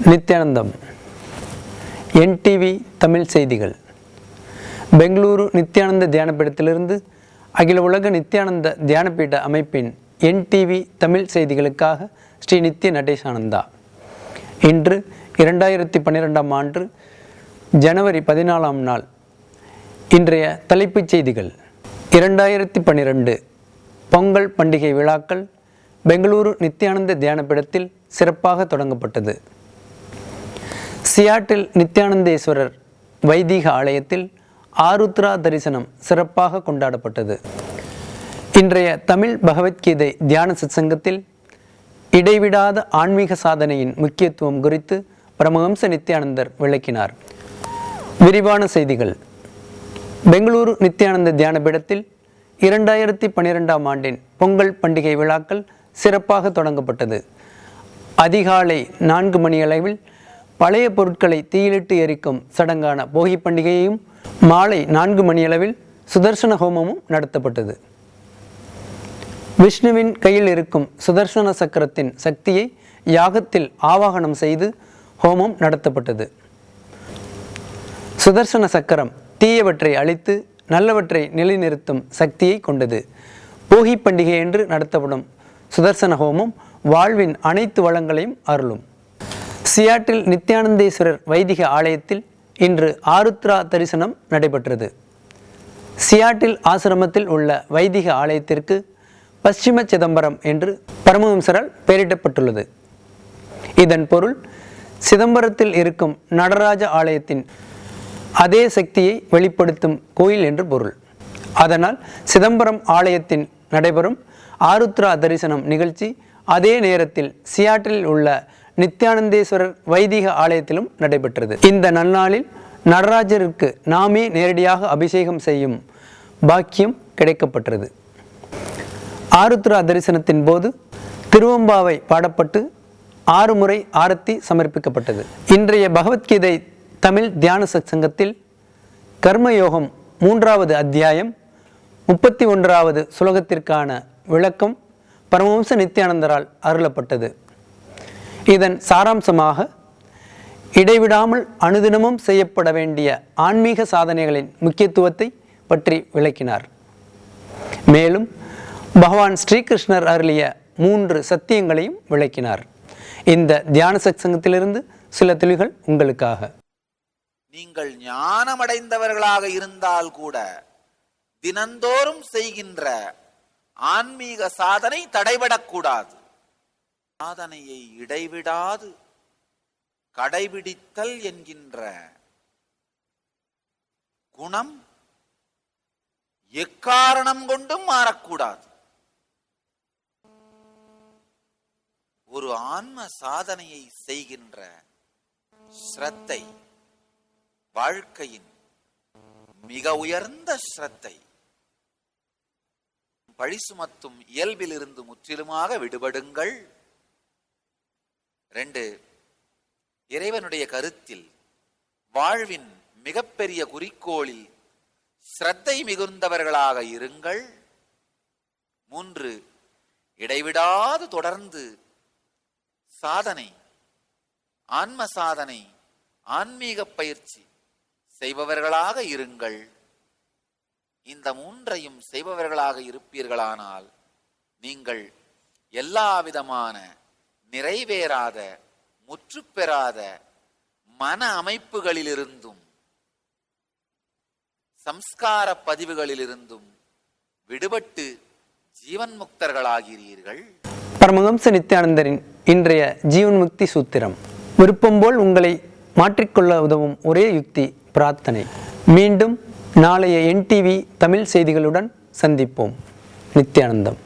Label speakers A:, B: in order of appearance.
A: Nithyanandam. NTV Tamil செய்திகள். பெங்களூரு நித்யானந்த தியானபீடத்திலிருந்து அகில உலக நித்யானந்த தியானபீட அமைப்பின் என்டிவி தமிழ் செய்திகளுக்காக ஸ்ரீ நித்ய நடேசானந்தா. இன்று 2012ஆம் ஆண்டு ஜனவரி 14ஆம் நாள். இன்றைய தலைப்புச் செய்திகள். 2012 பொங்கல் பண்டிகை விழாக்கள் பெங்களூரு நித்யானந்த தியானபீடத்தில் சிறப்பாக தொடங்கப்பட்டது. சியாட்டில் நித்யானந்தேஸ்வரர் வைதிக ஆலயத்தில் ஆருத்ரா தரிசனம் சிறப்பாக கொண்டாடப்பட்டது. இன்றைய தமிழ் பகவத்கீதை தியான சத்சங்கத்தில் இடைவிடாத ஆன்மீக சாதனையின் முக்கியத்துவம் குறித்து பரமஹம்ச நித்யானந்தர் விளக்கினார். விரிவான செய்திகள். பெங்களூரு நித்யானந்த தியானபீடத்தில் 2012ஆம் ஆண்டின் பொங்கல் பண்டிகை விழாக்கள் சிறப்பாக தொடங்கப்பட்டது. அதிகாலை 4 மணியளவில் பழைய பொருட்களை தீயிலிட்டு எரிக்கும் சடங்கான போகி பண்டிகையையும், மாலை 4 மணியளவில் சுதர்சன ஹோமமும் நடத்தப்பட்டது. விஷ்ணுவின் கையில் இருக்கும் சுதர்சன சக்கரத்தின் சக்தியை யாகத்தில் ஆவாகனம் செய்து ஹோமம் நடத்தப்பட்டது. சுதர்சன சக்கரம் தீயவற்றை அழித்து நல்லவற்றை நிலைநிறுத்தும் சக்தியை கொண்டது. போகி பண்டிகை என்று நடத்தப்படும் சுதர்சன ஹோமம் வாழ்வின் அனைத்து வளங்களையும் அருளும். சியாட்டில் நித்யானந்தேஸ்வரர் வைதிக ஆலயத்தில் இன்று ஆருத்ரா தரிசனம் நடைபெற்றது. சியாட்டில் ஆசிரமத்தில் உள்ள வைதிக ஆலயத்திற்கு பশ্চিம சிதம்பரம் என்று பரமஹம்சரால் பெயரிடப்பட்டுள்ளது. இதன் பொருள் சிதம்பரத்தில் இருக்கும் நடராஜ ஆலயத்தின் அதே சக்தியை வெளிப்படுத்தும் கோயில் என்று பொருள். அதனால் சிதம்பரம் ஆலயத்தின் நடைபெறும் ஆருத்ரா தரிசனம் நிகழ்ச்சி அதே நேரத்தில் சியாட்டில் உள்ள நித்யானந்தேஸ்வரர் வைதிக ஆலயத்திலும் நடைபெற்றது. இந்த நன்னாளில் நடராஜருக்கு நாமே நேரடியாக அபிஷேகம் செய்யும் பாக்கியம் கிடைக்கப்பட்டது. ஆருத்ரா தரிசனத்தின் போது திருவம்பாவை பாடப்பட்டு 6 முறை ஆரத்தி சமர்ப்பிக்கப்பட்டது. இன்றைய பகவத்கீதை தமிழ் தியான சத்சங்கத்தில் கர்மயோகம் 3வது அத்தியாயம் 31வது சுலோகத்திற்கான விளக்கம் பரமஹம்ச நித்யானந்தரால் அருளப்பட்டது. இதன் சாராம்சமாக இடைவிடாமல் அனுதினமும் செய்யப்பட வேண்டிய ஆன்மீக சாதனைகளின் முக்கியத்துவத்தை பற்றி விளக்கினார். மேலும் பகவான் ஸ்ரீகிருஷ்ணர் அருளிய 3 சத்தியங்களையும் விளக்கினார். இந்த தியான சத்சங்கத்திலிருந்து சில துளிகள் உங்களுக்காக.
B: நீங்கள் ஞானமடைந்தவர்களாக இருந்தால் கூட தினந்தோறும் செய்கின்ற ஆன்மீக சாதனை தடைபடக்கூடாது. சாதனையை இடைவிடாது கடைபிடித்தல் என்கின்ற குணம் எக்காரணம் கொண்டும் மாறக்கூடாது. ஒரு ஆன்ம சாதனையை செய்கின்ற ஸ்ரத்தை வாழ்க்கையின் மிக உயர்ந்த ஸ்ரத்தை. பழி சுமத்தும் இயல்பிலிருந்து முற்றிலுமாக விடுபடுங்கள். 2. இறைவனுடைய கருத்தில் வாழ்வின் மிகப்பெரிய குறிக்கோளில் ஸ்ரத்தை மிகுந்தவர்களாக இருங்கள். 3. இடைவிடாது தொடர்ந்து சாதனை, ஆன்ம சாதனை, ஆன்மீக பயிற்சி செய்பவர்களாக இருங்கள். இந்த 3ஐயும் செய்பவர்களாக இருப்பீர்களானால் நீங்கள் எல்லா விதமான நிறைவேறாத, முற்றுப்பெறாத மன அமைப்புகளிலிருந்தும் சம்ஸ்கார பதிவுகளிலிருந்தும் விடுபட்டு ஜீவன் முக்தர்களாகிறீர்கள்.
A: பரமஹம்ச நித்யானந்தரின் இன்றைய ஜீவன் முக்தி சூத்திரம். விருப்பம் போல் உங்களை மாற்றிக்கொள்ள உதவும் ஒரே யுக்தி பிரார்த்தனை. மீண்டும் நாளைய என்டிவி தமிழ் செய்திகளுடன் சந்திப்போம். நித்யானந்தம்.